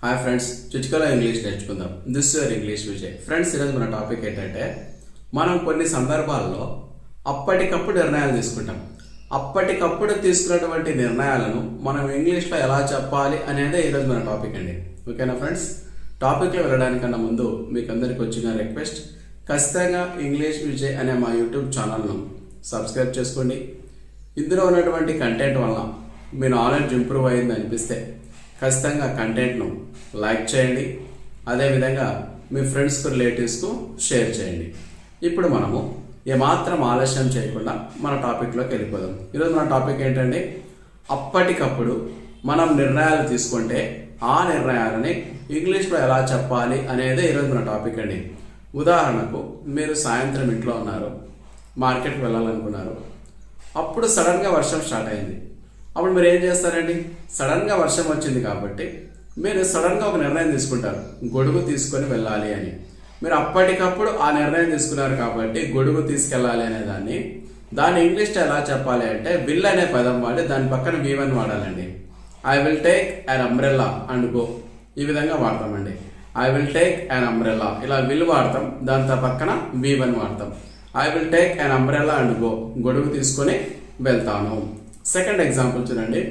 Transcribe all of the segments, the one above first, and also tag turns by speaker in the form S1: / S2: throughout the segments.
S1: Hi friends, చిటికలో English నేర్చుకుందాం. This your English Vijay. Friends, ఈరోజు మన టాపిక్ ఏంటంటే మనం కొన్ని సందర్భాల్లో అప్పటికప్పుడు నిర్ణయాలు తీసుకుంటాం. అప్పటికప్పుడు తీసుకున్నటువంటి నిర్ణయాలను మనం ఇంగ్లీష్లో ఎలా చెప్పాలి అనేది ఈరోజు మన టాపిక్ అండి. ఓకేనా ఫ్రెండ్స్? టాపిక్లో వెళ్ళడానికన్నా ముందు మీకు అందరికి వచ్చిన రిక్వెస్ట్, ఖచ్చితంగా ఇంగ్లీష్ విజయ్ అనే మా యూట్యూబ్ ఛానల్ను సబ్స్క్రైబ్ చేసుకోండి. ఇందులో ఉన్నటువంటి కంటెంట్ వలన మీ నాలెడ్జ్ ఇంప్రూవ్ అయింది అనిపిస్తే ఖచ్చితంగా కంటెంట్ను లైక్ చేయండి. అదేవిధంగా మీ ఫ్రెండ్స్కు, రిలేటివ్స్కు షేర్ చేయండి. ఇప్పుడు మనము ఏమాత్రం ఆలస్యం చేయకుండా మన టాపిక్లోకి వెళ్ళిపోదాం. ఈరోజు మన టాపిక్ ఏంటంటే అప్పటికప్పుడు మనం నిర్ణయాలు తీసుకుంటే ఆ నిర్ణయాలని ఇంగ్లీష్లో ఎలా చెప్పాలి అనేది ఈరోజు మన టాపిక్ అండి. ఉదాహరణకు, మీరు సాయంత్రం ఇంట్లో ఉన్నారు, మార్కెట్కి వెళ్ళాలనుకున్నారు. అప్పుడు సడన్గా వర్షం స్టార్ట్ అయింది. అప్పుడు మీరు ఏం చేస్తారండి? సడన్గా వర్షం వచ్చింది కాబట్టి మీరు సడన్గా ఒక నిర్ణయం తీసుకుంటారు, గొడుగు తీసుకొని వెళ్ళాలి అని. మీరు అప్పటికప్పుడు ఆ నిర్ణయం తీసుకున్నారు కాబట్టి గొడుగు తీసుకెళ్ళాలి అనే దాన్ని ఇంగ్లీష్లో ఎలా చెప్పాలి అంటే విల్ అనే పదం వాడి దాని పక్కన V1 వాడాలండి. I will take an umbrella and go, ఈ విధంగా వాడతామండి. I will take an umbrella, ఇలా విల్ వాడతాం, దాంతో పక్కన V1 వాడతాం. I will take an umbrella and go, గొడుగు తీసుకొని వెళ్తాను. సెకండ్ ఎగ్జాంపుల్ చూడండి.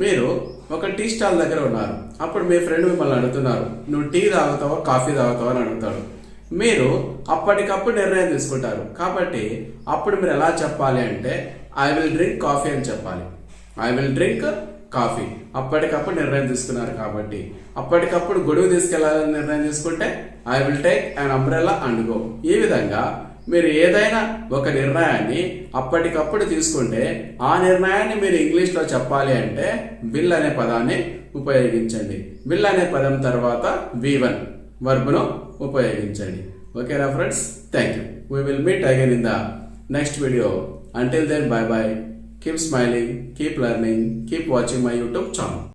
S1: మీరు ఒక టీ స్టాల్ దగ్గర ఉన్నారు. అప్పుడు మీ ఫ్రెండ్ మిమ్మల్ని అడుగుతున్నారు, నువ్వు టీ తాగుతావా, కాఫీ తాగుతావా అని అడుగుతాడు. మీరు అప్పటికప్పుడు నిర్ణయం తీసుకుంటారు కాబట్టి అప్పుడు మీరు ఎలా చెప్పాలి అంటే ఐ విల్ డ్రింక్ కాఫీ అని చెప్పాలి. I will drink coffee. అప్పటికప్పుడు నిర్ణయం తీసుకున్నారు కాబట్టి. అప్పటికప్పుడు గొడుగు తీసుకెళ్లాలని నిర్ణయం తీసుకుంటే I will take an umbrella and go. ఈ విధంగా మీరు ఏదైనా ఒక నిర్ణయాన్ని అప్పటికప్పుడు తీసుకుంటే ఆ నిర్ణయాన్ని మీరు ఇంగ్లీష్లో చెప్పాలి అంటే విల్ అనే పదాన్ని ఉపయోగించండి. విల్ అనే పదం తర్వాత V1 వర్బ్ను ఉపయోగించండి. ఓకేనా friends? Thank you. We will meet again in the next video. Until then, bye bye. Keep smiling, keep learning, keep watching my YouTube channel.